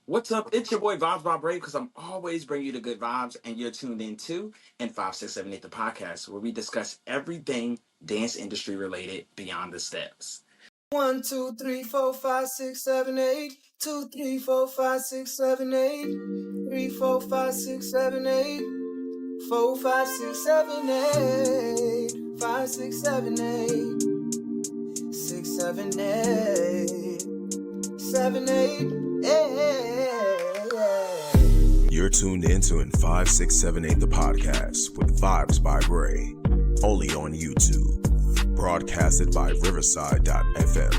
What's up? It's your boy Vibes by Brave because I'm always bringing you the good vibes, and you're tuned in to in 5678 the podcast where we discuss everything dance industry related beyond the steps. 1, 2, 3, 4, 5, 6, 7, 8. 2, 3, 4, 5, 6, 7, 8. 3, 4, 5, 6, 7, 8. 4, 5, 6, 7, 8. 5, 6, 7, 8. 6, 7, 8. 7, 8. 8. You're tuned into in 5678 the podcast with Vibes by Bray, only on YouTube, broadcasted by Riverside.fm.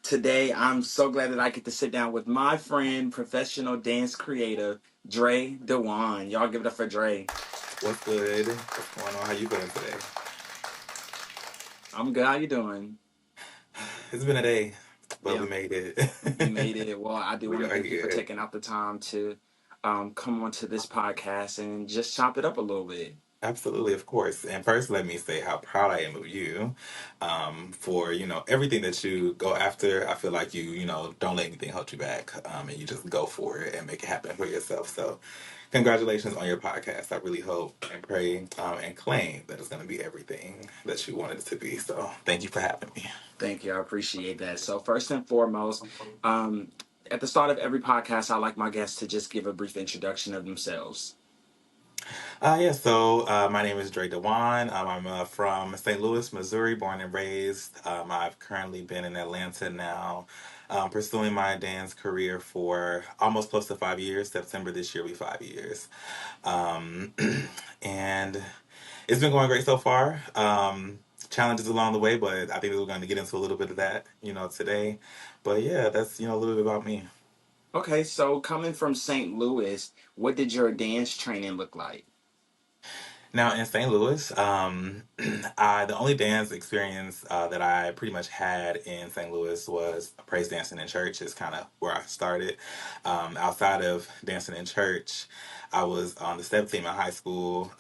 Today, I'm so glad that I get to sit down with my friend, professional dance creator, Jre Dejuan. Y'all give it up for Dre. What's good? What's going on? How you feeling today? I'm good. How you doing? It's been a day, but Yeah. we made it. You made it. Well, I do We want to are thank you for here. taking out the time to come onto this podcast and just chop it up a little bit. Absolutely, of course. And first, let me say how proud I am of you for, everything that you go after. I feel like you don't let anything hold you back and you just go for it and make it happen for yourself. So congratulations on your podcast. I really hope and pray and claim that it's going to be everything that you wanted it to be. So thank you for having me. Thank you. I appreciate that. So first and foremost, um, at the start of every podcast, I like my guests to just give a brief introduction of themselves. My name is Jre Dejuan. I'm from St. Louis, Missouri, born and raised. I've currently been in Atlanta now, pursuing my dance career for almost close to 5 years. September this year will be 5 years. Um, and it's been going great so far. Challenges along the way, but I think we're going to get into a little bit of that, today. But yeah, that's, a little bit about me. Okay, so coming from St. Louis, what did your dance training look like? Now in St. Louis, the only dance experience that I pretty much had in St. Louis was praise dancing in church. Is kind of where I started. Outside of dancing in church, I was on the step team in high school.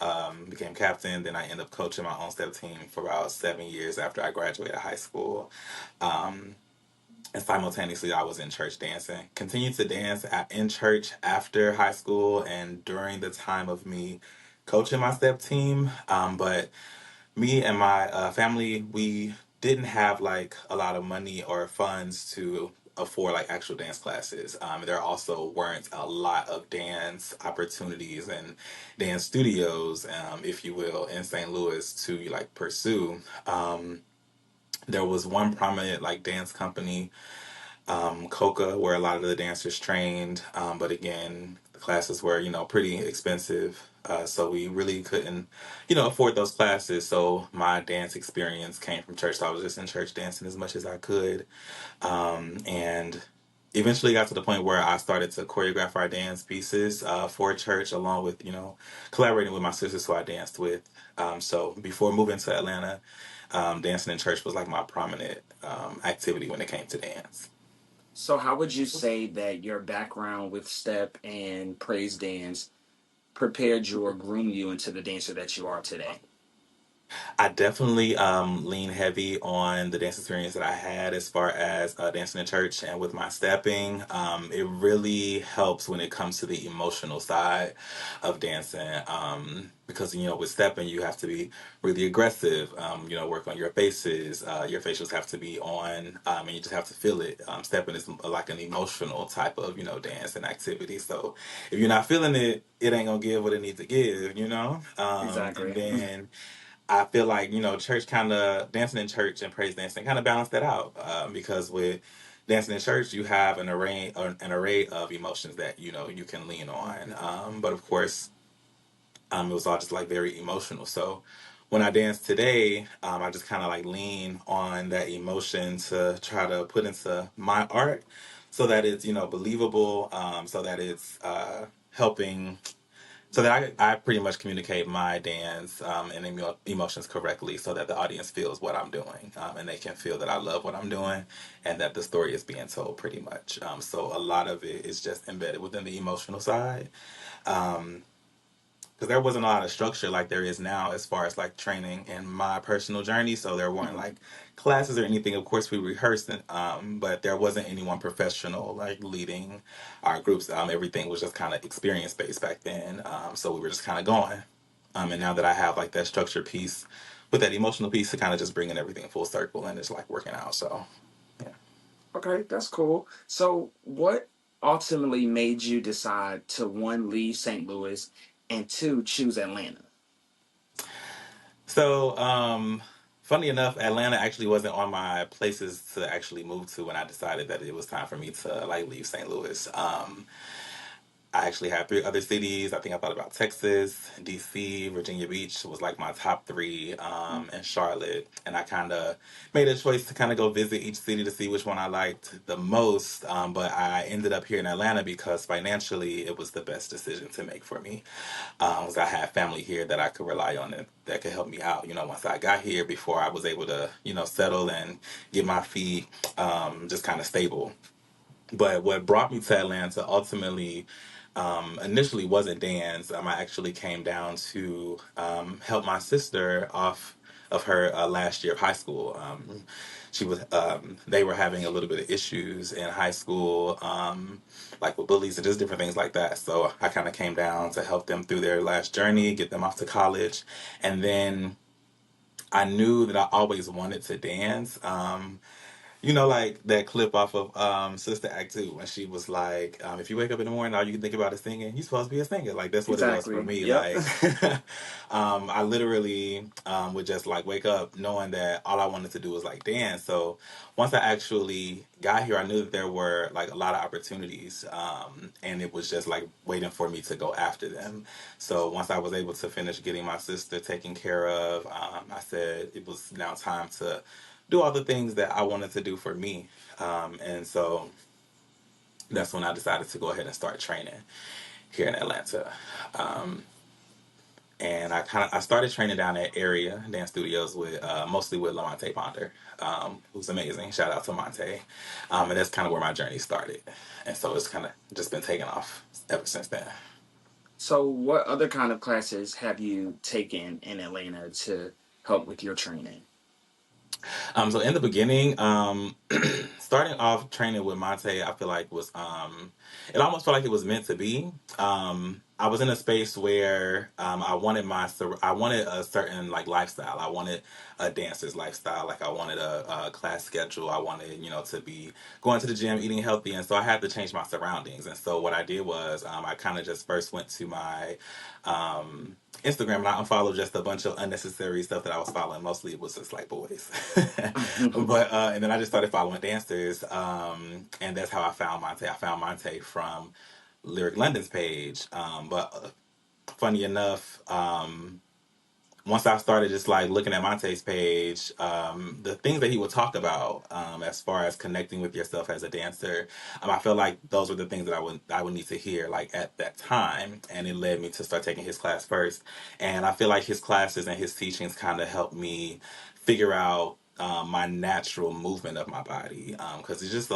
Became captain. Then I ended up coaching my own step team for about 7 years after I graduated high school. Um, and simultaneously, I was in church dancing. Continued to dance in church after high school and during the time of me coaching my step team. But me and my family, we didn't have like a lot of money or funds to afford like actual dance classes. There also weren't a lot of dance opportunities and dance studios, if you will, in St. Louis to like pursue. There was one prominent like dance company, Coca, where a lot of the dancers trained. But again, the classes were, pretty expensive. So we really couldn't, afford those classes. So my dance experience came from church. So I was just in church dancing as much as I could. And eventually got to the point where I started to choreograph our dance pieces for church, along with, collaborating with my sisters who I danced with. So before moving to Atlanta, dancing in church was like my prominent activity when it came to dance. So how would you say that your background with step and praise dance prepared you or groomed you into the dancer that you are today? I definitely lean heavy on the dance experience that I had as far as dancing in church and with my stepping. It really helps when it comes to the emotional side of dancing because, with stepping, you have to be really aggressive, work on your faces. Your facials have to be on and you just have to feel it. Stepping is like an emotional type of, dance and activity. So if you're not feeling it, it ain't going to give what it needs to give. And Exactly. then I feel like, church kind of dancing in church and praise dancing kind of balance that out because with dancing in church, you have an array of emotions that, you can lean on. But of course, it was all just like very emotional. So when I dance today, I just kind of like lean on that emotion to try to put into my art so that it's, believable, so that it's helping so that I pretty much communicate my dance and emotions correctly so that the audience feels what I'm doing and they can feel that I love what I'm doing and that the story is being told pretty much. So a lot of it is just embedded within the emotional side. Um, because there wasn't a lot of structure like there is now as far as like training in my personal journey. So there weren't like classes or anything. Of course, we rehearsed, but there wasn't anyone professional like leading our groups. Everything was just kind of experience based back then. So we were just kind of going. And now that I have like that structure piece with that emotional piece to kind of just bringing everything full circle and it's like working out. So yeah. Okay, that's cool. So, what ultimately made you decide to one, leave St. Louis, and two, choose Atlanta? So, funny enough, Atlanta actually wasn't on my places to actually move to when I decided that it was time for me to like leave St. Louis. I actually had three other cities. I think I thought about Texas, DC, Virginia Beach was like my top three, and Charlotte. And I kind of made a choice to kind of go visit each city to see which one I liked the most. But I ended up here in Atlanta because financially it was the best decision to make for me. Was I had family here that I could rely on that could help me out. You know, once I got here, before I was able to, you know, settle and get my feet just kind of stable. But what brought me to Atlanta ultimately, initially wasn't dance. I actually came down to help my sister off of her last year of high school. She was, they were having a little bit of issues in high school, like with bullies and just different things like that. So I kind of came down to help them through their last journey, get them off to college, and then I knew that I always wanted to dance. You know, like that clip off of Sister Act 2 when she was like, if you wake up in the morning, all you can think about is singing, you're supposed to be a singer. Like, that's what it was for Exactly. me. Yep. Like, I literally would just like wake up knowing that all I wanted to do was like dance. So once I actually got here, I knew that there were like a lot of opportunities, and it was just like waiting for me to go after them. So once I was able to finish getting my sister taken care of, I said it was now time to do all the things that I wanted to do for me. And so that's when I decided to go ahead and start training here in Atlanta. Um, and I started training down at area dance studios with mostly with Lamonte Ponder, who's amazing. Shout out to Monte. And that's kind of where my journey started. And so it's kind of just been taking off ever since then. So, what other kind of classes have you taken in Atlanta to help with your training? So in the beginning, starting off training with Monte, I feel like was it almost felt like it was meant to be. I was in a space where I wanted a certain like lifestyle. I wanted a dancer's lifestyle. Like I wanted a class schedule. I wanted, you know, to be going to the gym, eating healthy, and so I had to change my surroundings. And so what I did was I kind of just first went to my Instagram and I unfollowed just a bunch of unnecessary stuff that I was following. Mostly it was just like boys, but and then I just started following dancers, and that's how I found Monte. I found Monte from Lyric London's page, but funny enough, once I started just like looking at Monte's page, the things that he would talk about, as far as connecting with yourself as a dancer, I feel like those were the things that I would need to hear like at that time, and it led me to start taking his class first. And I feel like his classes and his teachings kind of helped me figure out my natural movement of my body, because he's just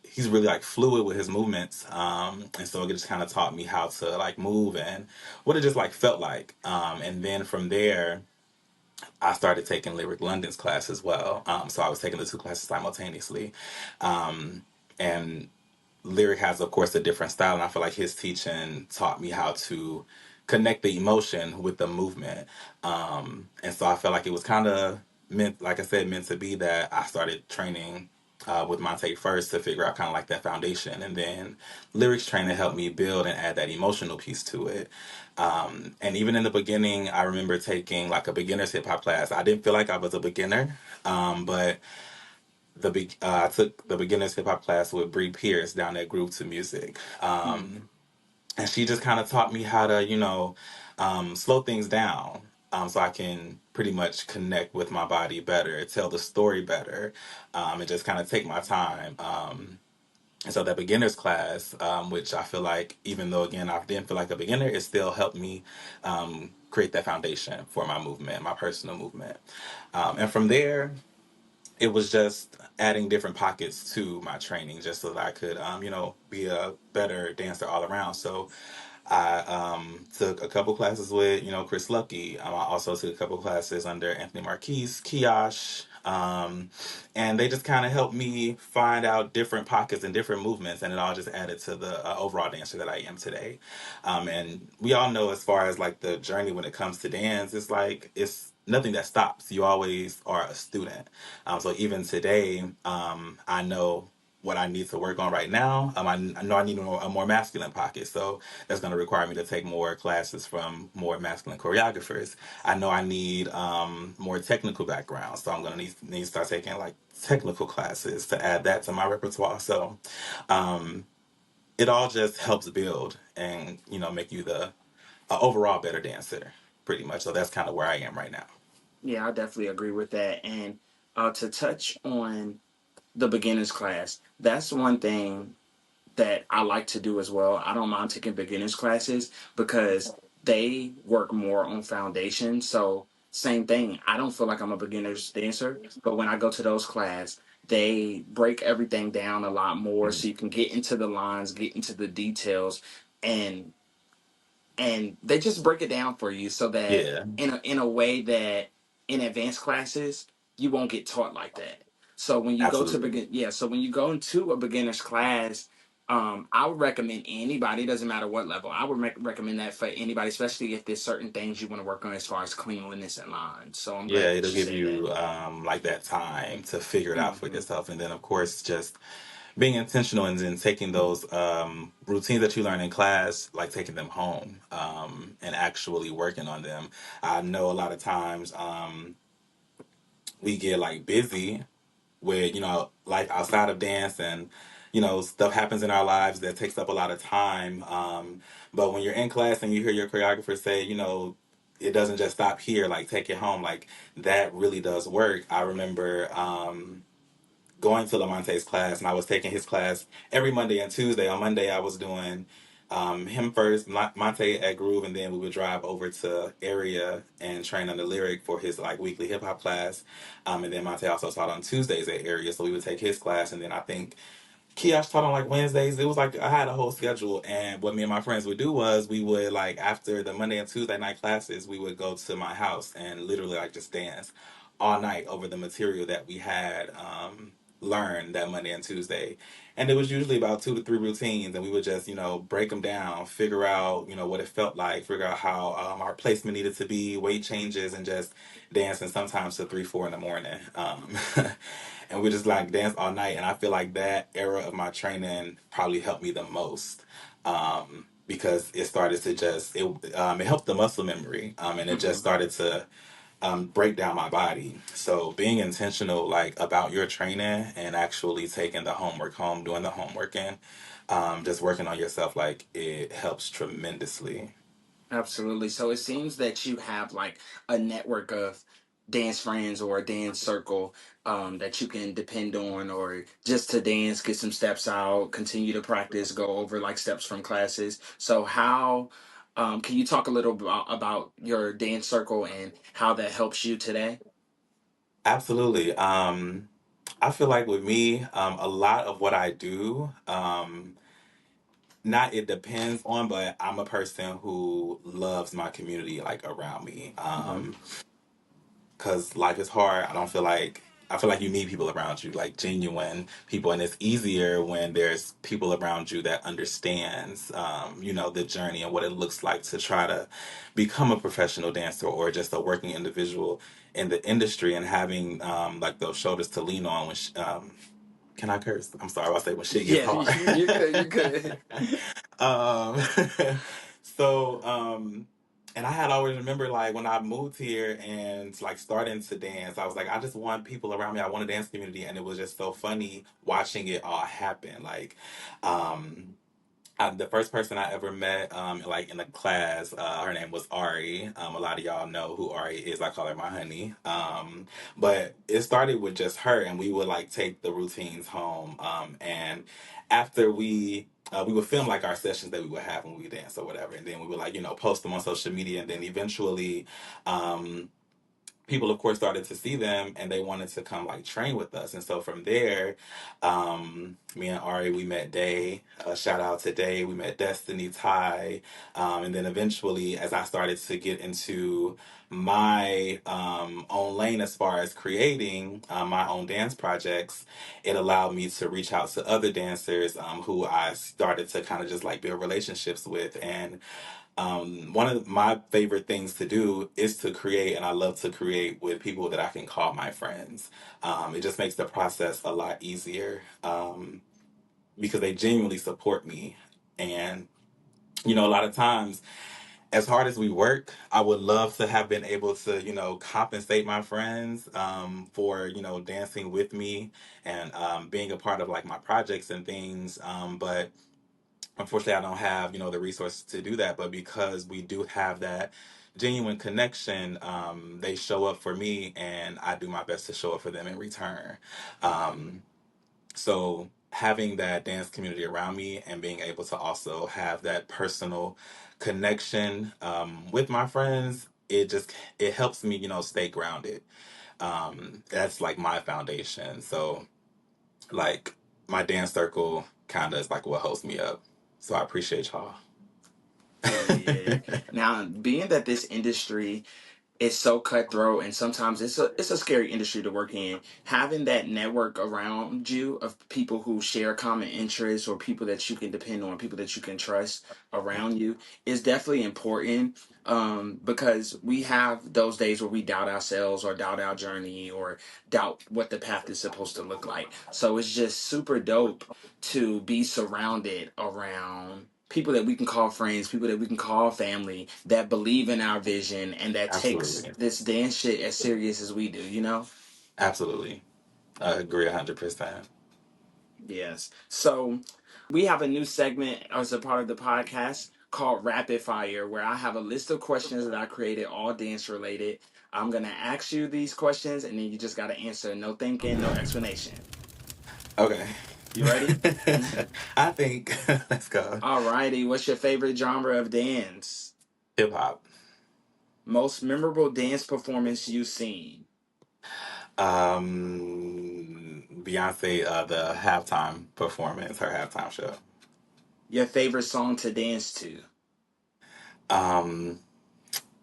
he's really like fluid with his movements, and so it just kind of taught me how to like move and what it just like felt like, and then from there I started taking Lyric London's class as well. So I was taking the two classes simultaneously, and Lyric has, of course, a different style, and I feel like his teaching taught me how to connect the emotion with the movement. And so I felt like it was kind of meant, like I said, meant to be that I started training with Monte first to figure out kind of like that foundation, and then lyrics training helped me build and add that emotional piece to it. And even in the beginning, I remember taking like a beginner's hip hop class. I didn't feel like I was a beginner, but I took the beginner's hip hop class with Bree Pierce down at Groove to Music, and she just kind of taught me how to, you know, slow things down, so I can pretty much connect with my body better, tell the story better, and just kind of take my time. And so that beginner's class, which I feel like, even though again I didn't feel like a beginner, it still helped me create that foundation for my movement, my personal movement. And from there, it was just adding different pockets to my training just so that I could, you know, be a better dancer all around. So I took a couple classes with, Chris Lucky. I also took a couple classes under Anthony Marquise, Kiosh. And they just kind of helped me find out different pockets and different movements, and it all just added to the overall dancer that I am today. And we all know, as far as like the journey when it comes to dance, it's like it's nothing that stops. You always are a student. So even today, I know what I need to work on right now. I know I need a more masculine pocket, so that's going to require me to take more classes from more masculine choreographers. I know I need more technical background, so I'm going to need to start taking like technical classes to add that to my repertoire. So um, it all just helps build and make you the overall better dancer, pretty much. So that's kind of where I am right now. Yeah, I definitely agree with that. And to touch on the beginners class, that's one thing that I like to do as well. I don't mind taking beginners classes because they work more on foundation. So same thing. I don't feel like I'm a beginner's dancer, but when I go to those class, they break everything down a lot more Mhm. so you can get into the lines, get into the details, and they just break it down for you so that Yeah, in a way that in advanced classes you won't get taught like that. So when you go to absolutely. begin yeah, so when you go into a beginner's class, I would recommend anybody, it doesn't matter what level, I would recommend that for anybody, especially if there's certain things you want to work on as far as cleanliness and lines. So I'm Yeah, glad that it'll you give said that. you like that time to figure it out for Hmm. yourself, and then of course just being intentional and then taking those routines that you learn in class, like taking them home and actually working on them. I know a lot of times we get like busy with life outside of dance, and stuff happens in our lives that takes up a lot of time. But when you're in class and you hear your choreographer say, it doesn't just stop here, like take it home, like that really does work. I remember going to Lamonte's class, and I was taking his class every Monday and Tuesday. On Monday, I was doing him first, Monte at Groove, and then we would drive over to area and train on the lyric for his like weekly hip hop class. And then Monte also taught on Tuesdays at area, so we would take his class, and then I think Kiosk taught on like Wednesdays. It was like I had a whole schedule, and what me and my friends would do was we would like after the Monday and Tuesday night classes, we would go to my house and literally like just dance all night over the material that we had learned that Monday and Tuesday. And it was usually about 2 to 3 routines, and we would just break them down, figure out what it felt like, figure out how our placement needed to be, weight changes, and just dancing sometimes to 3, 4 in the morning. And we just like dance all night. And I feel like that era of my training probably helped me the most because it started to just it helped the muscle memory and it just Hmm. started to break down my body. So being intentional like about your training and actually taking the homework home, doing the homework and just working on yourself, like it helps tremendously. Absolutely. So it seems that you have like a network of dance friends or a dance circle that you can depend on, or just to dance, get some steps out, continue to practice, go over like steps from classes. So how can you talk a little about your dance circle and how that helps you today? Absolutely. I feel like with me, a lot of what I do, not it depends on, but I'm a person who loves my community like around me. Hmm. Cause life is hard. I feel like you need people around you, like genuine people, and it's easier when there's people around you that understands, the journey and what it looks like to try to become a professional dancer or just a working individual in the industry, and having like those shoulders to lean on when can I curse? I'm sorry, I say when shit gets Yeah, hard. you could, you could. um, so, and I had always remember like when I moved here and like starting to dance, I was like, I just want people around me. I want a dance community, and it was just so funny watching it all happen. Like, um, the first person I ever met, like in a class, her name was Ari. A lot of y'all know who Ari is. I call her my honey. But it started with just her, and we would like take the routines home. And after we would film like our sessions that we would have when we dance or whatever, and then we would like post them on social media, and then eventually, um, people of course started to see them and they wanted to come like train with us. And so from there, me and Ari, we met Day. Shout out to Day. We met Destiny, Ty. And then eventually, as I started to get into my own lane as far as creating my own dance projects, it allowed me to reach out to other dancers who I started to kind of just like build relationships with. And one of my favorite things to do is to create, and I love to create with people that I can call my friends. It just makes the process a lot easier because they genuinely support me. And, you know, a lot of times, as hard as we work, I would love to have been able to, you know, compensate my friends for, you know, dancing with me and being a part of like my projects and things. But unfortunately, I don't have, you know, the resources to do that. But because we do have that genuine connection, they show up for me and I do my best to show up for them in return. Um, so having that dance community around me and being able to also have that personal connection with my friends, it helps me, you know, stay grounded. That's like my foundation. So like my dance circle kind of is like what holds me up. So I appreciate y'all. Hell yeah. Now, being that this industry, it's so cutthroat and sometimes it's a scary industry to work in. Having that network around you of people who share common interests or people that you can depend on, people that you can trust around you is definitely important. Because we have those days where we doubt ourselves or doubt our journey or doubt what the path is supposed to look like. So it's just super dope to be surrounded around people that we can call friends, people that we can call family, that believe in our vision and that takes Absolutely. this dance shit as serious as we do, you know? Absolutely. I agree 100%. Yes. So we have a new segment as a part of the podcast called Rapid Fire, where I have a list of questions that I created, all dance related. I'm going to ask you these questions and then you just got to answer. No thinking, no explanation. Okay. You ready? I think let's go. Alrighty. What's your favorite genre of dance? Hip hop. Most memorable dance performance you've seen? Beyonce, the halftime performance, her halftime show. Your favorite song to dance to? Um,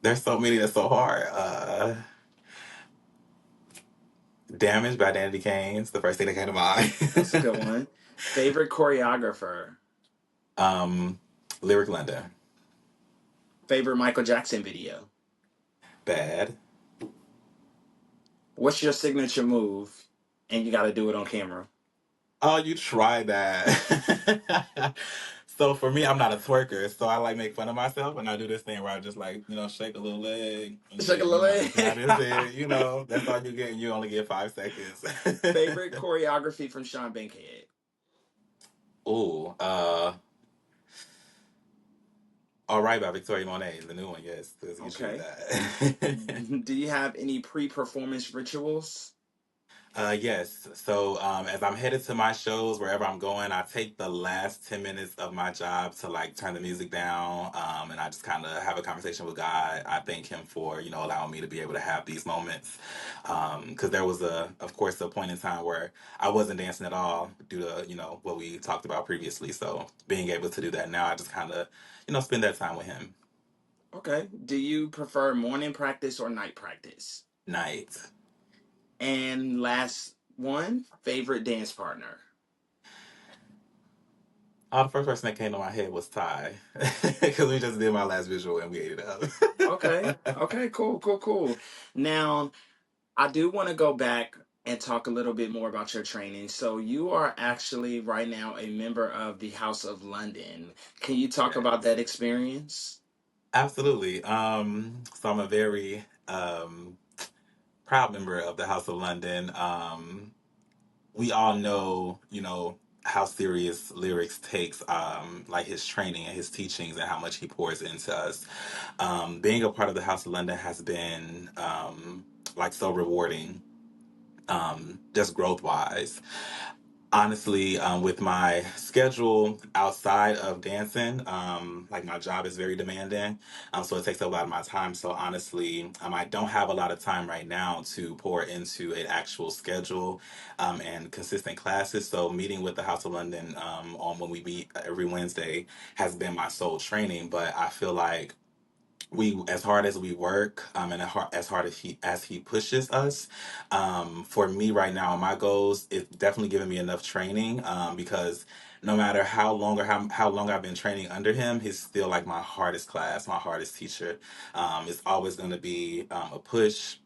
there's so many that's so hard. Damaged by Danity Kane's the first thing that came to That's a mind. good one. Favorite choreographer? um, Lyric London. Favorite Michael Jackson video? Bad. What's your signature move? And you got to do it on camera. Oh, you try that. So for me, I'm not a twerker, so I like make fun of myself, and I do this thing where I just like shake a little leg, and Shake a then little that is leg. it. That's all you get, and you only get 5 seconds. Favorite choreography from Sean Bankhead? Ooh, all right by Victoria Monet, the new one, yes, let's get you with Okay. that. Do you have any pre-performance rituals? Yes. So as I'm headed to my shows, wherever I'm going, I take the last 10 minutes of my job to like turn the music down, and I just kind of have a conversation with God. I thank Him for allowing me to be able to have these moments, because there was of course, a point in time where I wasn't dancing at all due to what we talked about previously. So being able to do that now, I just kind of spend that time with Him. Okay. Do you prefer morning practice or night practice? Night. And last one, favorite dance partner? Oh, the first person that came to my head was Ty, because we just did my last visual and we ate it Okay. up. Okay, cool, cool, cool. Now, I do want to go back and talk a little bit more about your training. So, you are actually right now a member of the House of London. Can you talk about Yes, that experience? absolutely. So I'm a very proud member of the House of London. We all know, how serious lyrics takes, like his training and his teachings and how much he pours into us. Being a part of the House of London has been like so rewarding, just growth wise. Honestly, with my schedule outside of dancing, like my job is very demanding, so it takes a lot of my time. So honestly, I don't have a lot of time right now to pour into an actual schedule and consistent classes. So meeting with the House of London on when we meet every Wednesday has been my sole training. But I feel like we as hard as we work and as hard as he pushes us for me right now my goals it's definitely giving me enough training because no matter how long or how long I've been training under him he's still like my hardest class, my hardest teacher. It's always going to be a push,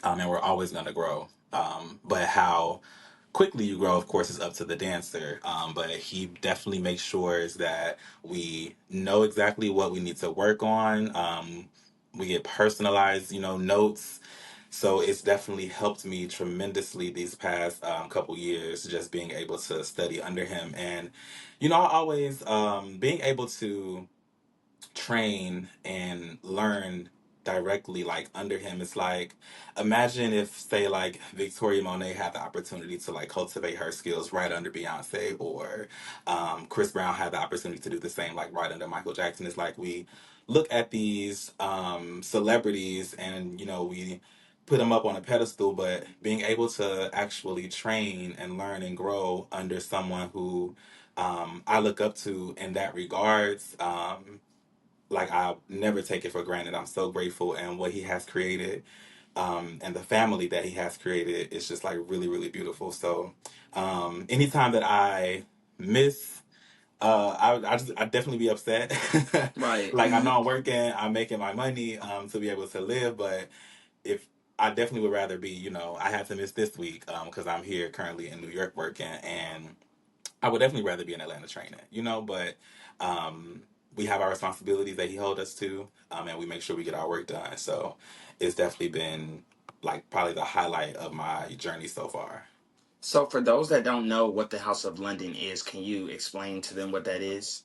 and we're always going to grow, but how quickly you grow, of course, is up to the dancer. But he definitely makes sure that we know exactly what we need to work on. We get personalized, notes. So it's definitely helped me tremendously these past couple years, just being able to study under him. And, I always being able to train and learn directly like under him. It's like imagine if say like Victoria Monet had the opportunity to like cultivate her skills right under Beyonce, or Chris Brown had the opportunity to do the same like right under Michael Jackson. It's like we look at these celebrities and we put them up on a pedestal, but being able to actually train and learn and grow under someone who I look up to in that regards, like I never take it for granted. I'm so grateful, and what he has created, and the family that he has created is just like really, really beautiful. So, anytime that I miss, I definitely be upset. Right. Like I know I'm working, I'm making my money, to be able to live, but if I definitely would rather be, I had to miss this week, because I'm here currently in New York working, and I would definitely rather be in Atlanta training, but we have our responsibilities that he hold us to, and we make sure we get our work done. So it's definitely been like probably the highlight of my journey so far. So, for those that don't know what the House of London is, can you explain to them what that is?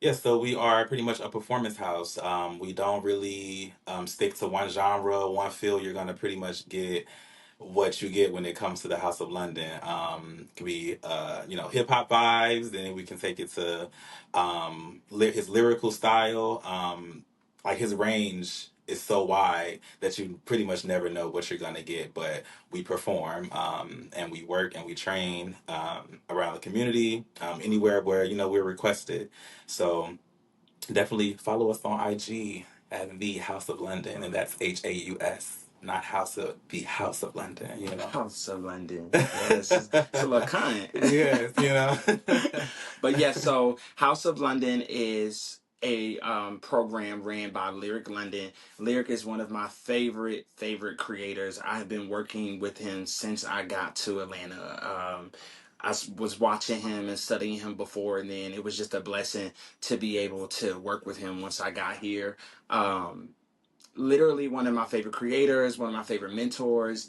Yeah, so we are pretty much a performance house. We don't really stick to one genre, one field. You're gonna pretty much get what you get when it comes to the House of London. Can be hip hop vibes. Then we can take it to his lyrical style. Like his range is so wide that you pretty much never know what you're gonna get. But we perform, and we work and we train around the community, anywhere where we're requested. So definitely follow us on IG at the House of London, and that's HAUS, not House of the House of London. House of London. Yes, it's a little kind. Yes, But yes, so House of London is a program ran by Lyric London. Lyric is one of my favorite creators. I've been working with him since I got to Atlanta. Was watching him and studying him before, and then it was just a blessing to be able to work with him once I got here. Um, Literally one of my favorite creators, one of my favorite mentors.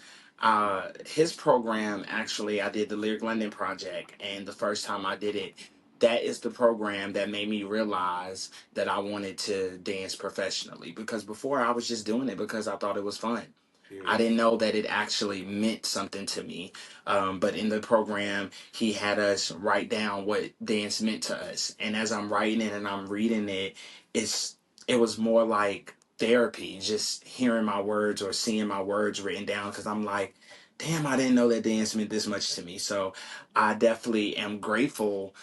His program, actually, I did the Lyric London project, and the first time I did it, that is the program that made me realize that I wanted to dance professionally. Because before I was just doing it because I thought it was fun. I Period. didn't know that it actually meant something to me. But in the program, he had us write down what dance meant to us. And as I'm writing it and I'm reading it, it's it was more like therapy, just hearing my words or seeing my words written down. Because I'm like, damn, I didn't know that dance meant this much to me. So I definitely am grateful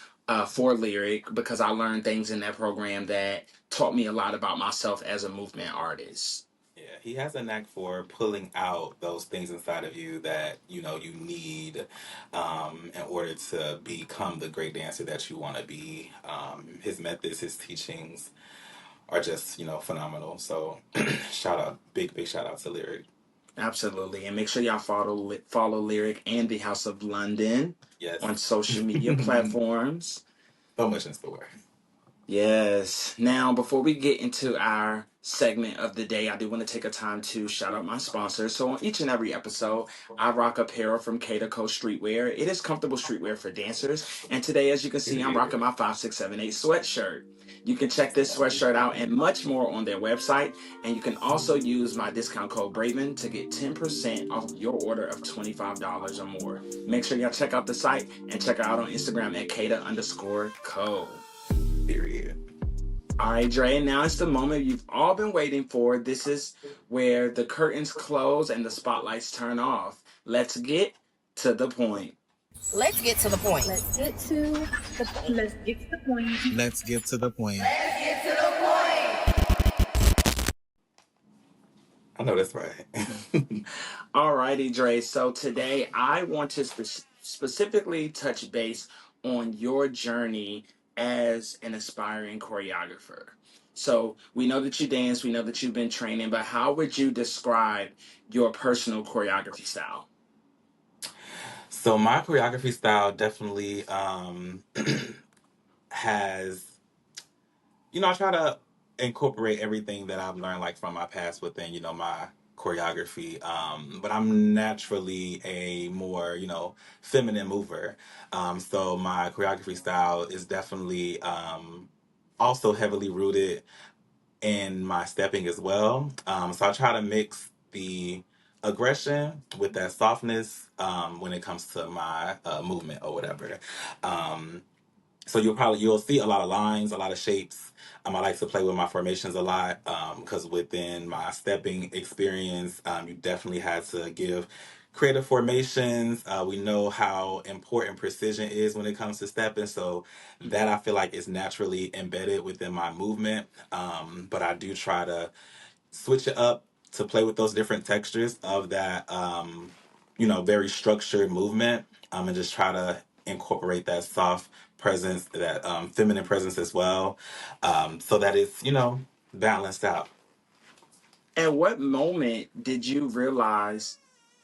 for Lyric because I learned things in that program that taught me a lot about myself as a movement artist. Yeah, he has a knack for pulling out those things inside of you that you need in order to become the great dancer that you want to be. His methods, his teachings are just phenomenal. So shout out, big shout out to Lyric. Absolutely. And make sure y'all follow Lyric and the House of London Yes. on social media platforms. So much in store. Yes. Now, before we get into our segment of the day, I do want to take a time to shout out my sponsors. So, on each and every episode, I rock apparel from K to Co Streetwear. It is comfortable streetwear for dancers. And today, as you can see, I'm rocking my 5678 sweatshirt. You can check this sweatshirt out and much more on their website. And you can also use my discount code Braven to get 10% off your order of $25 or more. Make sure y'all check out the site and check her out on Instagram at Kata_co. Period. All right, Dre, now it's the moment you've all been waiting for. This is where the curtains close and the spotlights turn off. Let's get to the point. Let's get to the point. Let's get to the point. Let's get to the point. Let's get to the point. I know that's right. All righty, Dre. So today I want to specifically touch base on your journey as an aspiring choreographer. So we know that you dance, we know that you've been training, but how would you describe your personal choreography style? So my choreography style definitely has, I try to incorporate everything that I've learned like from my past within, my choreography. But I'm naturally a more, feminine mover. So my choreography style is definitely also heavily rooted in my stepping as well. So I try to mix the aggression with that softness when it comes to my movement or whatever. Um, so you'll see a lot of lines, a lot of shapes. I like to play with my formations a lot because within my stepping experience, you definitely had to give creative formations. We know how important precision is when it comes to stepping, so that I feel like is naturally embedded within my movement. But I do try to switch it up to play with those different textures of that, very structured movement, and just try to incorporate that soft presence, that feminine presence as well, so that it's, balanced out. At what moment did you realize,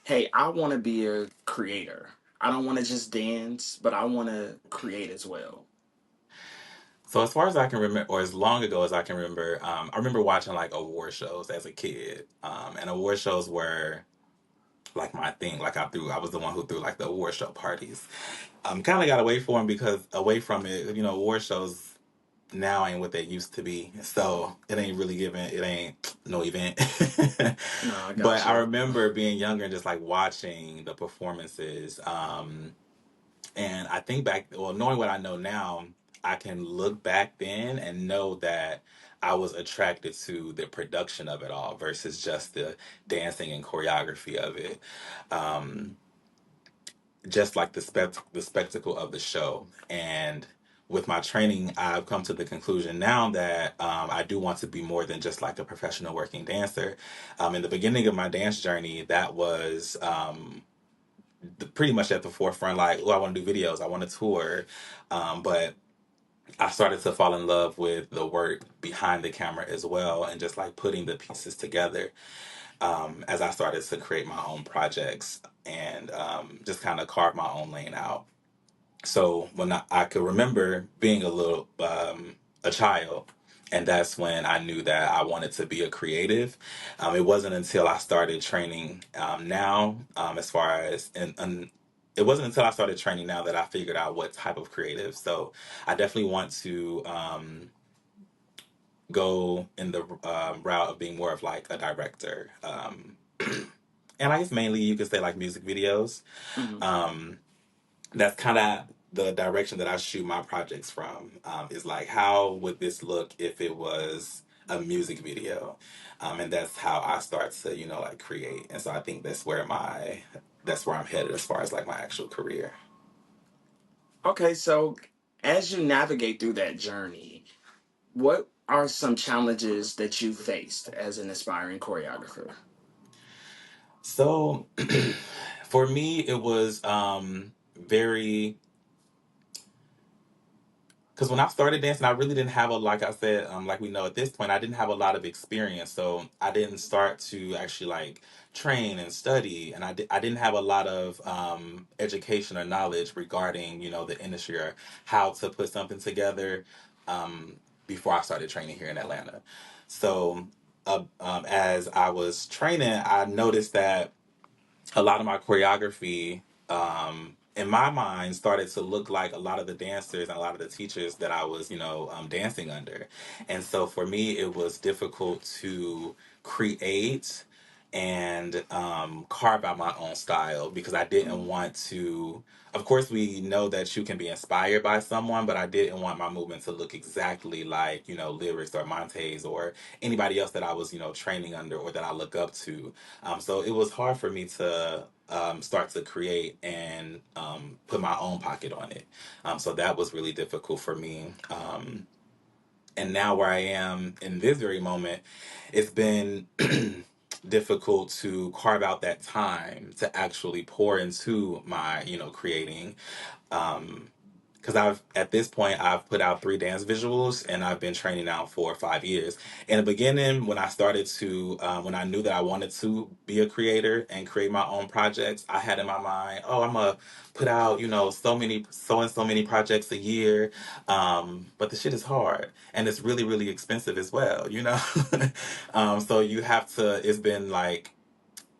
hey, I want to be a creator? I don't want to just dance, but I want to create as well. So as far as I can remember, or as long ago as I can remember, I remember watching like award shows as a kid, and award shows were like my thing. Like I was the one who threw like the award show parties. Kind of got away from it. Award shows now ain't what they used to be. So it ain't really giving. It ain't no event. No, I got But I you. remember being younger and just like watching the performances. And I think back, well, knowing what I know now, I can look back then and know that I was attracted to the production of it all versus just the dancing and choreography of it. Um, just like the spectacle of the show. And with my training, I've come to the conclusion now that I do want to be more than just like a professional working dancer. In the beginning of my dance journey, that was pretty much at the forefront. Like, oh, I want to do videos, I want to tour, but I started to fall in love with the work behind the camera as well, and just like putting the pieces together as I started to create my own projects and just kind of carve my own lane out. So when I could remember being a child, and that's when I knew that I wanted to be a creative. It wasn't until I started training now, as far as, and it wasn't until I started training now that I figured out what type of creative. So I definitely want to go in the route of being more of like a director. And I guess mainly you could say like music videos. Mhm. Um, that's kind of the direction that I shoot my projects from. Is like, how would this look if it was a music video? And that's how I start to, like create. And so I think that's where I'm headed as far as like my actual career. Okay, so as you navigate through that journey, what are some challenges that you faced as an aspiring choreographer? So for me, it was very, because when I started dancing, I really didn't have like I said, like we know at this point, I didn't have a lot of experience. So I didn't start to actually like train and study. And I didn't have a lot of education or knowledge regarding, the industry or how to put something together. before I started training here in Atlanta. So as I was training, I noticed that a lot of my choreography, in my mind, started to look like a lot of the dancers and a lot of the teachers that I was, dancing under. And so for me, it was difficult to create and carve out my own style because I didn't want to. Of course, we know that you can be inspired by someone, but I didn't want my movement to look exactly like, Lyrics or Montes or anybody else that I was, training under or that I look up to. So it was hard for me to start to create and put my own pocket on it. So that was really difficult for me. And now where I am in this very moment, it's been difficult to carve out that time to actually pour into my, creating. Um, because I've at this point I've put out 3 dance visuals and I've been training now for 5 years. In the beginning, when I started to when I knew that I wanted to be a creator and create my own projects, I had in my mind, oh, I'm gonna put out so many projects a year, but the shit is hard and it's really really expensive as well. So you have to. It's been like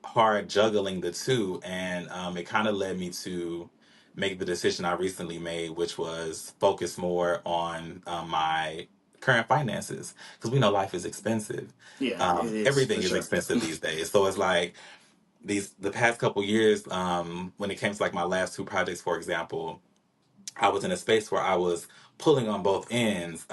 hard juggling the two, and it kind of led me to make the decision I recently made, which was focus more on my current finances because we know life is expensive. Yeah, it is for Everything is sure. expensive these days, so it's like the past couple years, when it came to like my last 2 projects, for example, I was in a space where I was pulling on both ends,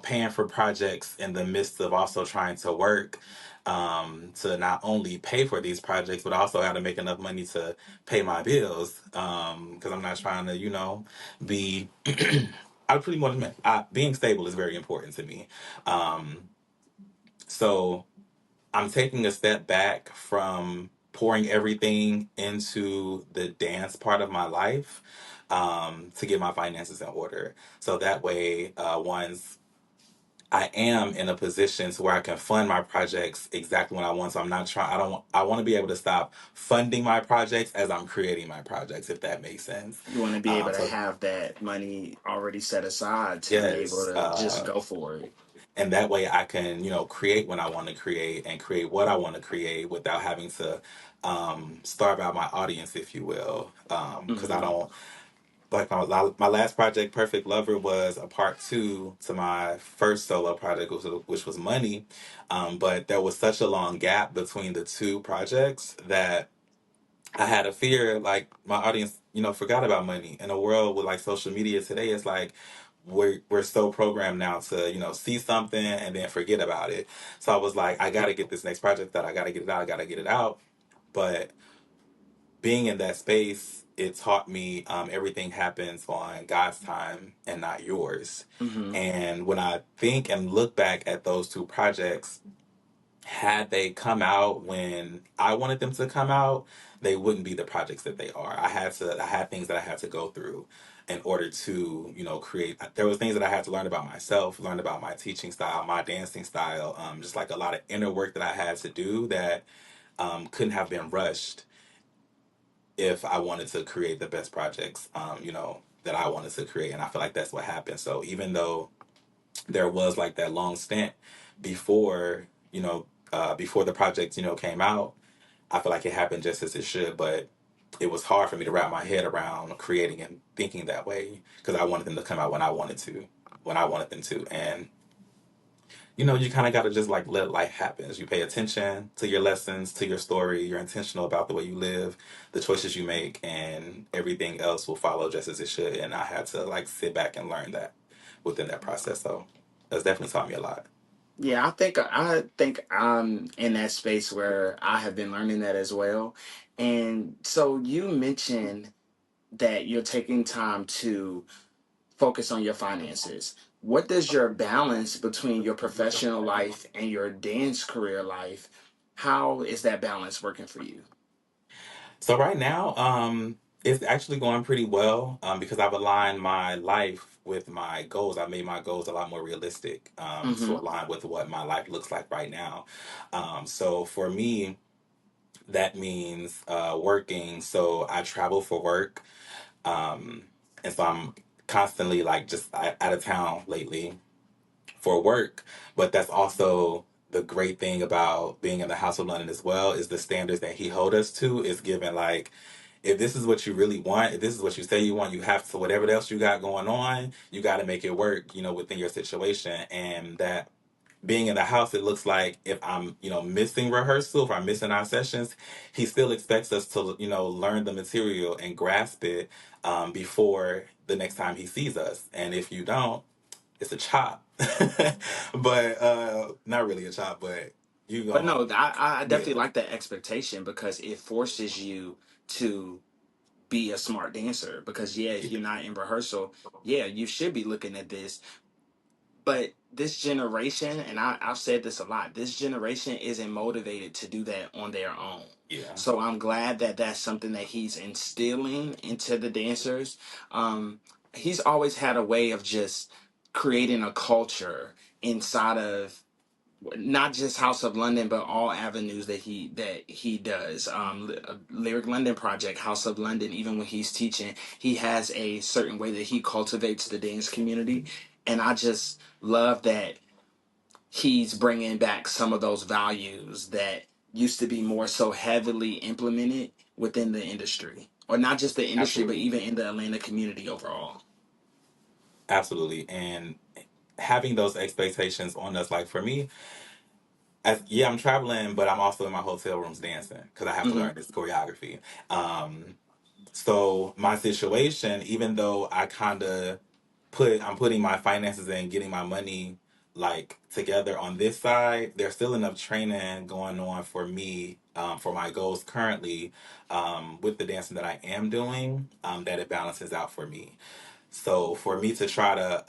paying for projects in the midst of also trying to work, to not only pay for these projects, but also how to make enough money to pay my bills. Because I'm not trying to, be. I pretty much being stable is very important to me. So I'm taking a step back from pouring everything into the dance part of my life, to get my finances in order. So that way, once I am in a position to where I can fund my projects exactly when I want. So I'm not trying. I want to be able to stop funding my projects as I'm creating my projects, if that makes sense. You want to be able to So have that money already set aside to be able yes. to just go for it. And that way I can create when I want to create and create what I want to create without having to starve out my audience, if you will, because I Hmm. don't like my last project, Perfect Lover, was a part two to my first solo project, which was Money. But there was such a long gap between the 2 projects that I had a fear like my audience, forgot about Money. In a world with like social media today, it's like we're so programmed now to, see something and then forget about it. So I was like, I gotta get this next project that I gotta get it out, I gotta get it out. But being in that space, it taught me everything happens on God's time and not yours. Hmm. And when I think and look back at those 2 projects, had they come out when I wanted them to come out, they wouldn't be the projects that they are. I had things that I had to go through in order to, create. There was things that I had to learn about myself, learn about my teaching style, my dancing style, just like a lot of inner work that I had to do that couldn't have been rushed if I wanted to create the best projects, that I wanted to create. And I feel like that's what happened. So even though there was like that long stint before, before the project, came out, I feel like it happened just as it should. But it was hard for me to wrap my head around creating and thinking that way because I wanted them to come out when I wanted them to. And you kind of got to just like let life happen. As you pay attention to your lessons, to your story, you're intentional about the way you live, the choices you make, and everything else will follow just as it should. And I had to like sit back and learn that within that process. So that's definitely taught me a lot. Yeah, I think I'm in that space where I have been learning that as well. And so you mentioned that you're taking time to focus on your finances. What does your balance between your professional life and your dance career life? How is that balance working for you? So right now, it's actually going pretty well because I've aligned my life with my goals. I made my goals a lot more realistic, to Hmm. align with what my life looks like right now. So for me, that means working. So I travel for work, um, and so I'm constantly like just out of town lately. for work. But that's also the great thing about being in the House of London as well, is the standards that he hold us to is given, like, if this is what you really want, if this is what you say you want, you have to, whatever else you got going on, you got to make it work, within your situation. And that being in the house, it looks like if I'm, missing rehearsal, if I'm missing our sessions, he still expects us to, learn the material and grasp it, before the next time he sees us. And if you don't, it's a chop. But not really a chop, but you But gonna, no, I definitely yeah, like that expectation because it forces you to be a smart dancer. Because yeah, if yeah, you're not in rehearsal, yeah, you should be looking at this. But this generation, and I've said this a lot, this generation isn't motivated to do that on their own. yeah, So I'm glad that that's something that he's instilling into the dancers. Um, he's always had a way of just creating a culture inside of not just House of London, but all avenues that he does. Lyric London Project, House of London. Even when he's teaching, he has a certain way that he cultivates the dance community, and I just love that he's bringing back some of those values that used to be more so heavily implemented within the industry, or not just the industry, but absolutely, even in the Atlanta community overall. absolutely. And having those expectations on us, like for me, as yeah, I'm traveling, but I'm also in my hotel rooms dancing because I have to Hmm. learn this choreography. Um, so my situation, even though I'm putting my finances in, getting my money like together on this side, there's still enough training going on for me, for my goals currently, with the dancing that I am doing, that it balances out for me. So for me to try to,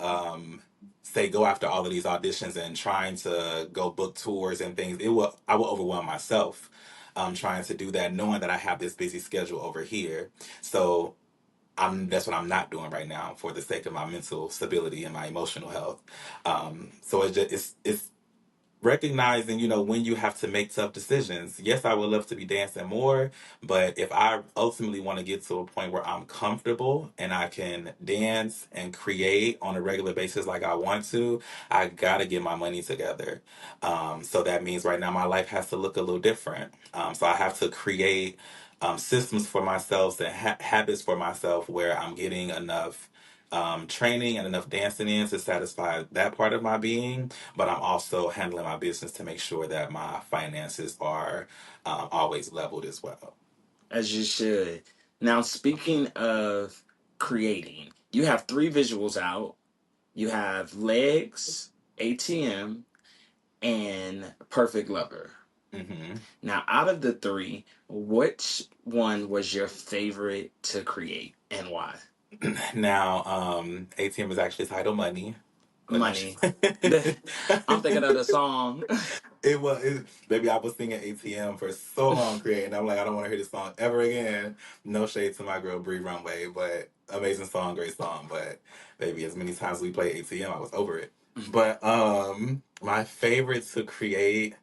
say, go after all of these auditions and trying to go book tours and things, I will overwhelm myself, trying to do that, knowing that I have this busy schedule over here. So that's what I'm not doing right now for the sake of my mental stability and my emotional health. So it's recognizing, when you have to make tough decisions. Yes, I would love to be dancing more, but if I ultimately want to get to a point where I'm comfortable and I can dance and create on a regular basis like I want to, I gotta get my money together. So that means right now my life has to look a little different. So I have to create, systems for myself and habits for myself where I'm getting enough, training and enough dancing in to satisfy that part of my being, but I'm also handling my business to make sure that my finances are, always leveled as well. As you should. Now, speaking of creating, you have three visuals out. You have Legs, ATM, and Perfect Lover. Hmm. Now, out of the three, which one was your favorite to create and why? Now, ATM is actually titled Money, but not. Money. I'm thinking of the song. Baby, I was singing ATM for so long creating. I'm like, I don't want to hear this song ever again. No shade to my girl Bree Runway, but amazing song, great song. But baby, as many times we play ATM, I was over it. But my favorite to create.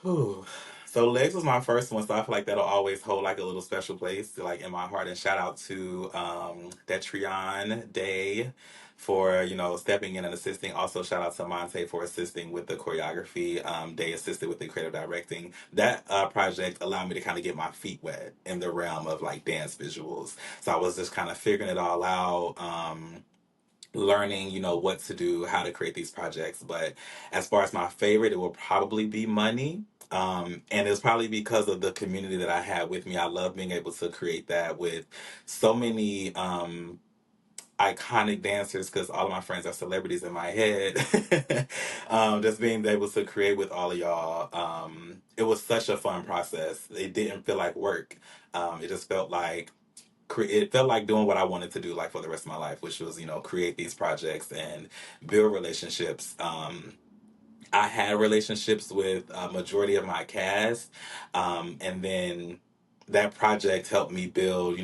Whew. So Legs was my first one, so I feel like that'll always hold like a little special place, like in my heart. And shout out to, Detrion Day for, stepping in and assisting. Also shout out to Monte for assisting with the choreography. Day assisted with the creative directing. That, project allowed me to kind of get my feet wet in the realm of like dance visuals. So I was just kind of figuring it all out. Learning, what to do, how to create these projects. But as far as my favorite, it will probably be Money. And it's probably because of the community that I had with me. I love being able to create that with so many, iconic dancers because all of my friends are celebrities in my head. Just being able to create with all of y'all, it was such a fun process. It didn't feel like work. It just felt like it felt like doing what I wanted to do, like for the rest of my life, which was, create these projects and build relationships. I had relationships with a majority of my cast, and then that project helped me build,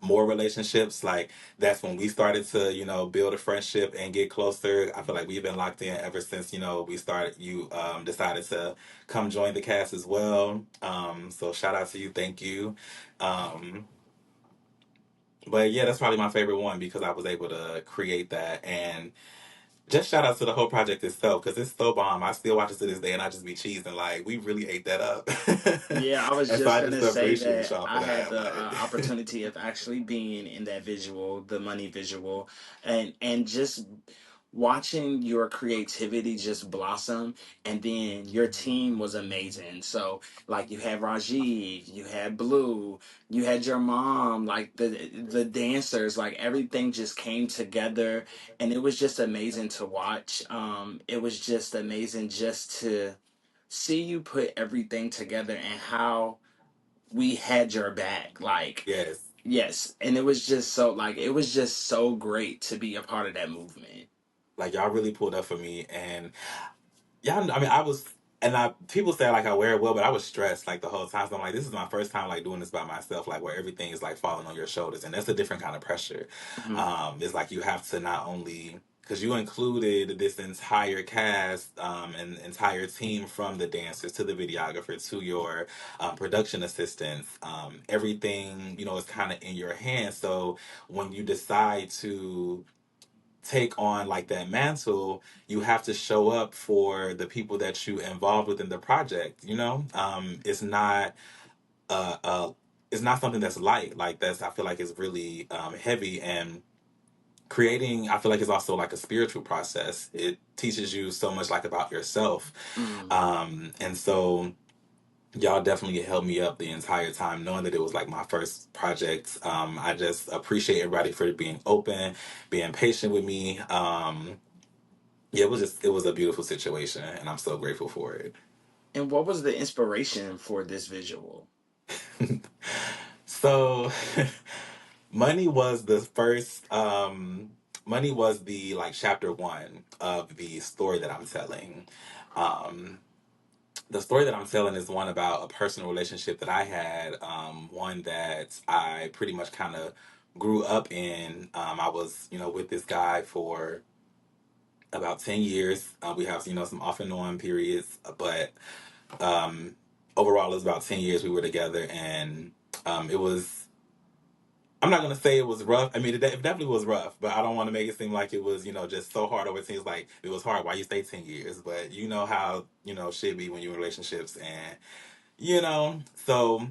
more relationships. Like that's when we started to, build a friendship and get closer. I feel like we've been locked in ever since, we started. You, decided to come join the cast as well. So shout out to you, thank you. Um, but yeah, that's probably my favorite one because I was able to create that. And just shout out to the whole project itself because it's so bomb. I still watch it to this day and I just be cheesing like we really ate that up. Yeah, I was And so just I just gonna say appreciate that y'all for I had that. the Like opportunity of actually being in that visual, the money visual, and just watching your creativity just blossom. And then your team was amazing. So like you had Rajiv, you had Blue, you had your mom, like the dancers, like everything just came together, and it was just amazing to watch. It was just amazing just to see you put everything together and how we had your back. Like, yes. yes. And it was just so, like, it was just so great to be a part of that movement. Like y'all really pulled up for me, and yeah, I mean, I was, and I people say like I wear it well, but I was stressed like the whole time. So I'm like, this is my first time like doing this by myself, like where everything is like falling on your shoulders, and that's a different kind of pressure. Hmm. It's like you have to not only because you included this entire cast and entire team from the dancers to the videographer to your production assistants. Everything is kind of in your hands. So when you decide to take on like that mantle, you have to show up for the people that you involved within the project. It's not uh, uh it's not something that's light. Like that's I feel like it's really heavy, and creating I feel like it's also like a spiritual process. It teaches you so much like about yourself, Mm. and so y'all definitely held me up the entire time knowing that it was like my first project. I just appreciate everybody for being open, being patient with me. Yeah, it was a beautiful situation, and I'm so grateful for it. And what was the inspiration for this visual? So, money was the first. Money was the like chapter one of the story that I'm telling. Um, the story that I'm telling is one about a personal relationship that I had. One that I pretty much kind of grew up in. I was with this guy for about 10 years. We have some off and on periods, but Um, overall, it was about 10 years we were together, and it was. I'm not gonna say it was rough. I mean, it definitely was rough, but I don't want to make it seem like it was, just so hard over 10 years. Like it was hard. Why you stay 10 years? But you know how shit be when you're in relationships, and so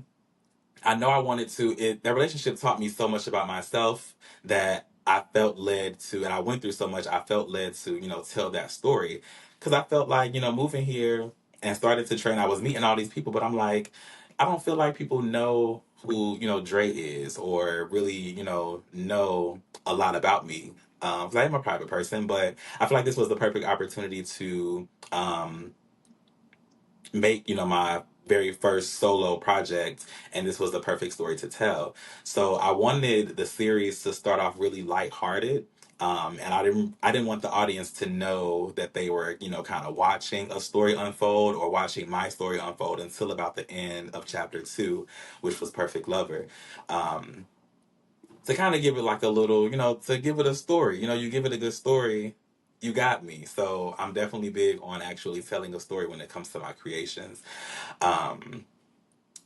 I know I wanted to. That relationship taught me so much about myself that I felt led to, and I went through so much. I felt led to, tell that story because I felt like, moving here and started to train. I was meeting all these people, but I'm like, I don't feel like people know who Dre is or really know a lot about me. 'Cause I am a private person, but I feel like this was the perfect opportunity to make my very first solo project, and this was the perfect story to tell. So I wanted the series to start off really lighthearted, and I didn't want the audience to know that they were kind of watching a story unfold or watching my story unfold until about the end of chapter two, which was Perfect Lover. um, to kind of give it like a little, to give it a story. You give it a good story, you got me. So I'm definitely big on actually telling a story when it comes to my creations. um,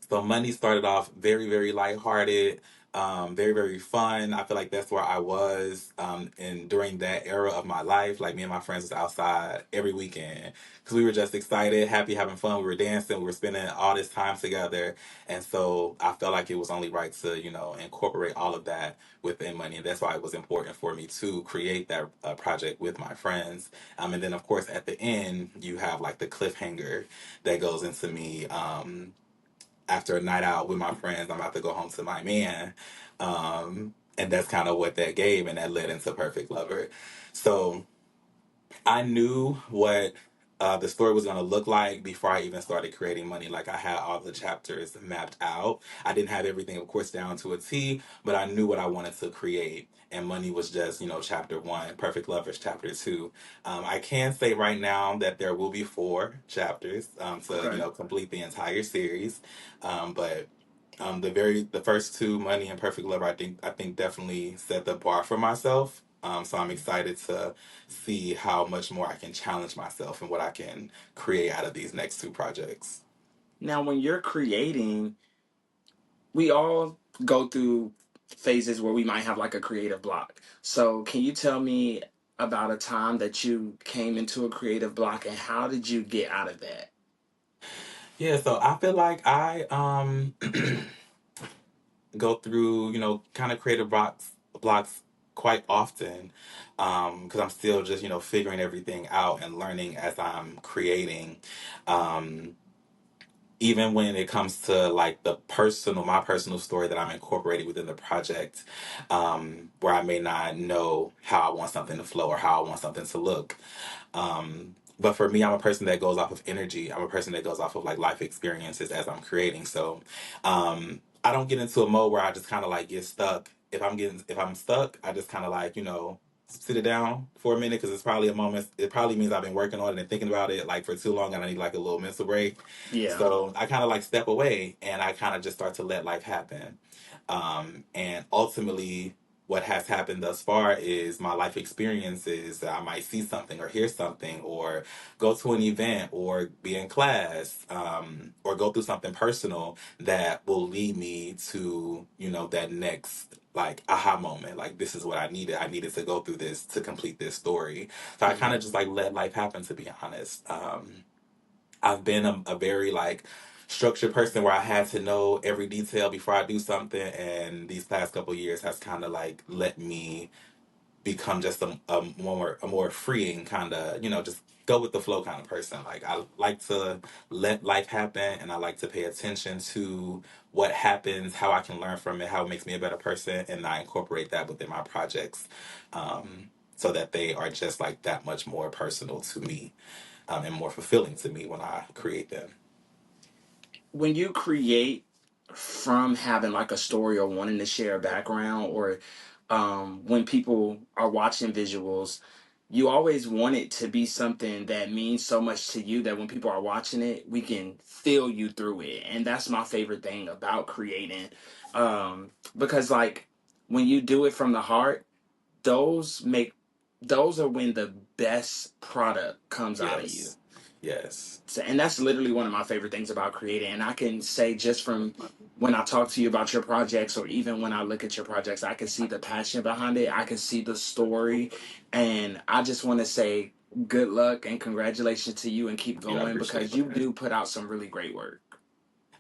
so Money started off very, very lighthearted, very, very fun. I feel like that's where I was, and during that era of my life, like me and my friends was outside every weekend because we were just excited, happy, having fun. We were dancing, we were spending all this time together, and so I felt like it was only right to incorporate all of that within Money, and that's why it was important for me to create that project with my friends. And then of course at the end you have like the cliffhanger that goes into me. After a night out with my friends, I'm about to go home to my man. And that's kind of what that gave, and that led into Perfect Lover. So I knew what the story was going to look like before I even started creating Money. Like I had all the chapters mapped out. I didn't have everything, of course, down to a T, but I knew what I wanted to create. And Money was just, chapter one. Perfect Lovers, chapter two. I can say right now that there will be 4 chapters to, Okay. complete the entire series. But the first two, Money and Perfect Lover, I think definitely set the bar for myself. So I'm excited to see how much more I can challenge myself and what I can create out of these next 2 projects. Now, when you're creating, we all go through phases where we might have like a creative block. So, can you tell me about a time that you came into a creative block, and how did you get out of that? Yeah, so I feel like I go through, kind of creative blocks quite often, because I'm still just, figuring everything out and learning as I'm creating. Um, Even when it comes to like my personal story that I'm incorporating within the project, where I may not know how I want something to flow or how I want something to look. But for me, I'm a person that goes off of energy. I'm a person that goes off of like life experiences as I'm creating. So I don't get into a mode where I just kind of like get stuck. If I'm stuck, I just kind of like, sit it down for a minute because it's probably a moment. It probably means I've been working on it and thinking about it like for too long and I need like a little mental break. Yeah. So I kind of like step away and I kind of just start to let life happen. And ultimately, what has happened thus far is my life experiences that I might see something or hear something or go to an event or be in class, or go through something personal that will lead me to, that next like aha moment. Like this is what I needed. I needed to go through this to complete this story. So I kind Hmm. of just like let life happen, to be honest. I've been a very like structured person where I had to know every detail before I do something, and these past couple years has kind of like let me become just a more freeing kind of, just go with the flow kind of person. Like I like to let life happen, and I like to pay attention to what happens, how I can learn from it, how it makes me a better person, and I incorporate that within my projects, so that they are just like that much more personal to me, and more fulfilling to me when I create them. When you create from having like a story or wanting to share a background, or when people are watching visuals, you always want it to be something that means so much to you that when people are watching it, we can feel you through it. And that's my favorite thing about creating. Because like when you do it from the heart, those make those are when the best product comes out of you. Yes. Yes. So, and that's literally one of my favorite things about creating. And I can say just from when I talk to you about your projects, or even when I look at your projects, I can see the passion behind it. I can see the story. And I just want to say good luck and congratulations to you, and keep I going, appreciate because you that. do put out some really great work.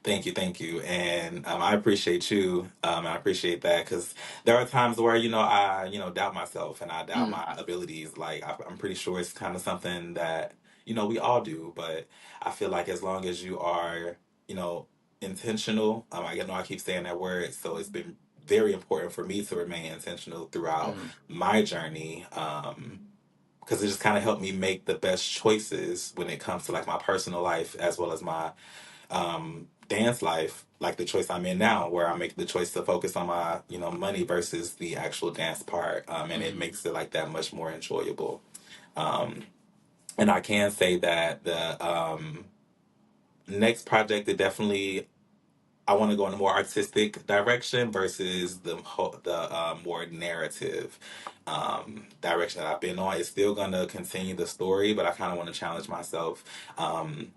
Thank you, and I appreciate you. I appreciate that because there are times where I doubt myself and I doubt Mm, my abilities. Like I'm pretty sure it's kind of something that we all do, but I feel like as long as you are you know intentional, I know I keep saying that word, so it's been very important for me to remain intentional throughout mm, my journey. Because it just kind of helped me make the best choices when it comes to like my personal life as well as my dance life, like the choice I'm in now, where I make the choice to focus on my, money versus the actual dance part. And it mm. makes it like that much more enjoyable. Um, and I can say that the next project, it definitely, I want to go in a more artistic direction versus the more narrative direction that I've been on. It's still going to continue the story, but I kind of want to challenge myself. Um,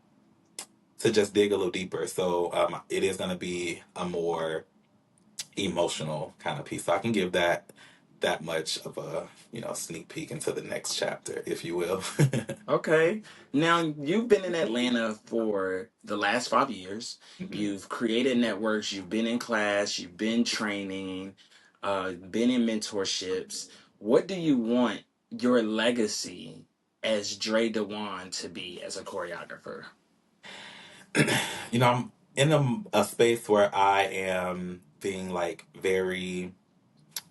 to just dig a little deeper. So it is going to be a more emotional kind of piece. So I can give that much of a sneak peek into the next chapter, if you will. Okay. Now, you've been in Atlanta for the last 5 years. Mhm. You've created networks, you've been in class, you've been training, been in mentorships. What do you want your legacy as Dre Dejuan to be as a choreographer? I'm in a space where I am being like very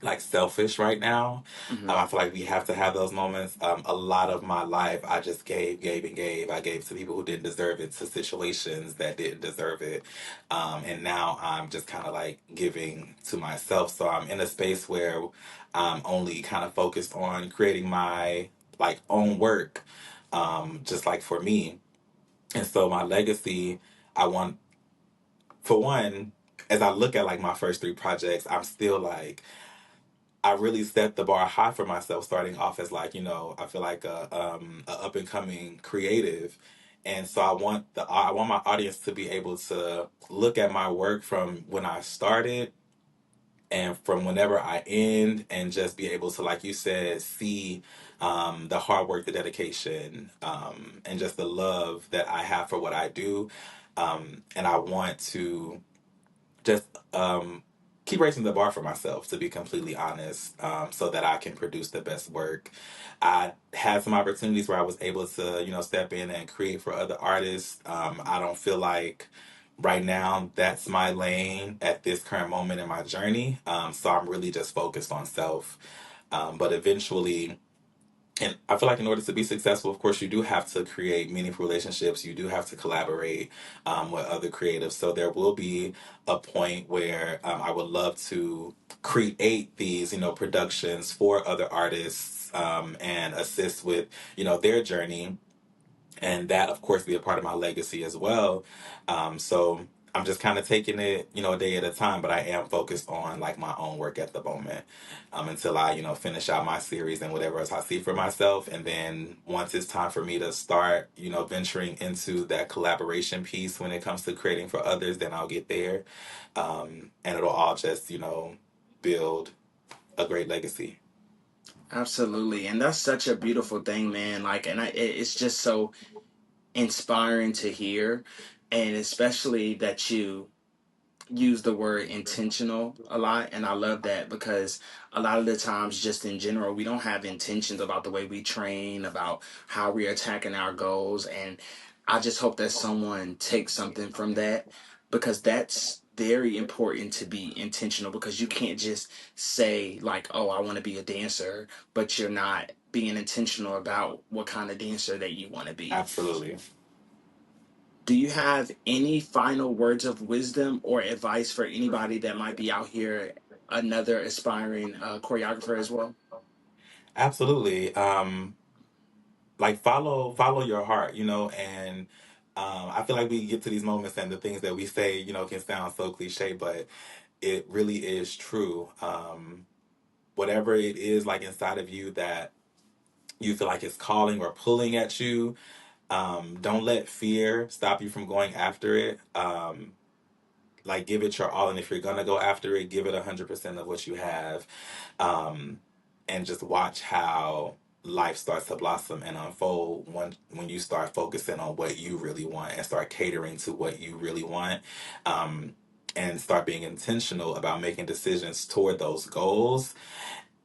like selfish right now. Hmm. I feel like we have to have those moments. A lot of my life, I just gave, and gave. I gave to people who didn't deserve it, to situations that didn't deserve it. And now I'm just kind of like giving to myself. So I'm in a space where I'm only kind of focused on creating my like own work, just like for me. And so my legacy, I want, for one, as I look at like my first three projects, I'm still like, I really set the bar high for myself, starting off as like, I feel like a up and coming creative. And so I want my audience to be able to look at my work from when I started and from whenever I end, and just be able to, like you said, see the hard work, the dedication, and just the love that I have for what I do. And I want to just keep raising the bar for myself, to be completely honest, so that I can produce the best work. I had some opportunities where I was able to, step in and create for other artists. I don't feel like right now that's my lane at this current moment in my journey. So I'm really just focused on self. But eventually, and I feel like in order to be successful, of course, you do have to create meaningful relationships. You do have to collaborate with other creatives. So there will be a point where I would love to create these, productions for other artists and assist with, their journey, and that of course be a part of my legacy as well. So I'm just kind of taking it, a day at a time, but I am focused on like my own work at the moment, until I, finish out my series and whatever else I see for myself. And then once it's time for me to start, venturing into that collaboration piece when it comes to creating for others, then I'll get there. And it'll all just, build a great legacy. Absolutely. And that's such a beautiful thing, man. Like, and it's just so inspiring to hear. And especially that you use the word intentional a lot, and I love that because a lot of the times, just in general, we don't have intentions about the way we train, about how we're attacking our goals. And I just hope that someone takes something from that, because that's very important, to be intentional, because you can't just say like, oh, I want to be a dancer, but you're not being intentional about what kind of dancer that you want to be. Absolutely. Do you have any final words of wisdom or advice for anybody that might be out here, another aspiring choreographer as well? Absolutely. Like follow your heart, and I feel like we get to these moments and the things that we say, can sound so cliche, but it really is true. Whatever it is like inside of you that you feel like it's calling or pulling at you, don't let fear stop you from going after it. Like give it your all, and if you're gonna go after it, give it 100% of what you have, um, and just watch how life starts to blossom and unfold when you start focusing on what you really want and start catering to what you really want, um, and start being intentional about making decisions toward those goals.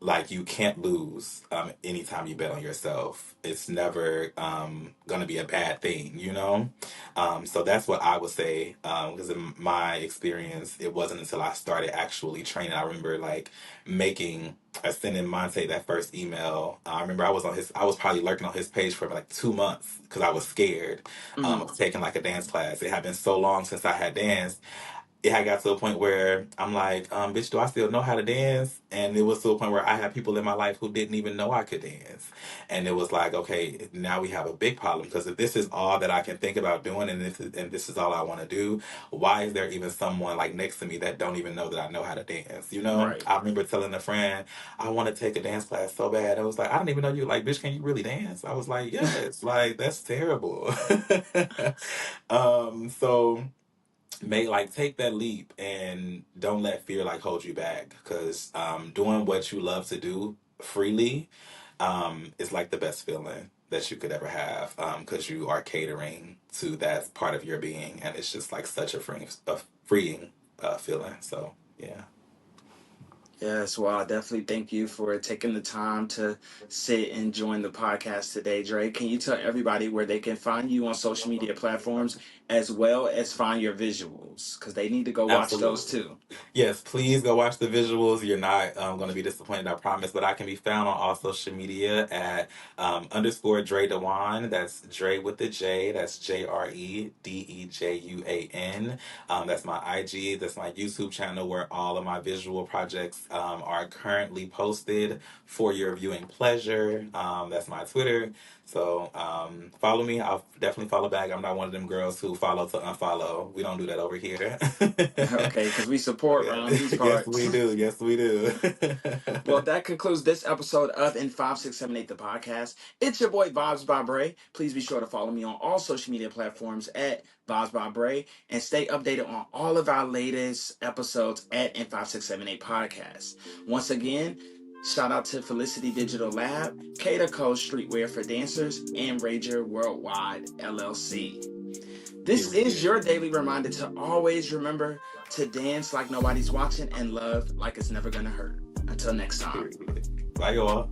Like you can't lose anytime you bet on yourself. It's never going to be a bad thing, so that's what I would say, because in my experience it wasn't until I started actually training. I remember like making sending Monte that first email. I remember I was probably lurking on his page for like 2 months because I was scared Mm, of taking like a dance class. It had been so long since I had danced. It had got to a point where I'm like, bitch, do I still know how to dance? And it was to a point where I had people in my life who didn't even know I could dance. And it was like, okay, now we have a big problem, because if this is all that I can think about doing, and this is all I want to do, why is there even someone like next to me that don't even know that I know how to dance? right. I remember telling a friend, I want to take a dance class so bad. I was like, I don't even know you. Like, bitch, can you really dance? I was like, yes. Like, that's terrible. So like take that leap and don't let fear like hold you back, because doing what you love to do freely is like the best feeling that you could ever have, because you are catering to that part of your being, and it's just like such a freeing feeling. So yeah. Yes, well, I definitely thank you for taking the time to sit and join the podcast today, Dre. Can you tell everybody where they can find you on social media platforms, as well as find your visuals? Because they need to go watch those Absolutely. too. Yes, please go watch the visuals. You're not going to be disappointed, I promise. But I can be found on all social media at underscore Jre Dejuan. That's Dre with the J. That's JreDejuan. That's my IG. That's my YouTube channel where all of my visual projects are currently posted for your viewing pleasure. That's my Twitter. So follow me. I'll definitely follow back. I'm not one of them girls who follow to unfollow. We don't do that over here. Okay, because we support Yeah. around these Yes, parts. we do. Yes, we do. Well, that concludes this episode of In 5678 the podcast. It's your boy Vibes by Bray. Please be sure to follow me on all social media platforms at Vibes by Bray, and stay updated on all of our latest episodes at In 5678 podcast. Once again, Shout out to Felicity Digital Lab, Cater Code Streetwear for Dancers, and Rager Worldwide LLC. This is your daily reminder to always remember to dance like nobody's watching and love like it's never gonna hurt. Until next time. Bye, y'all.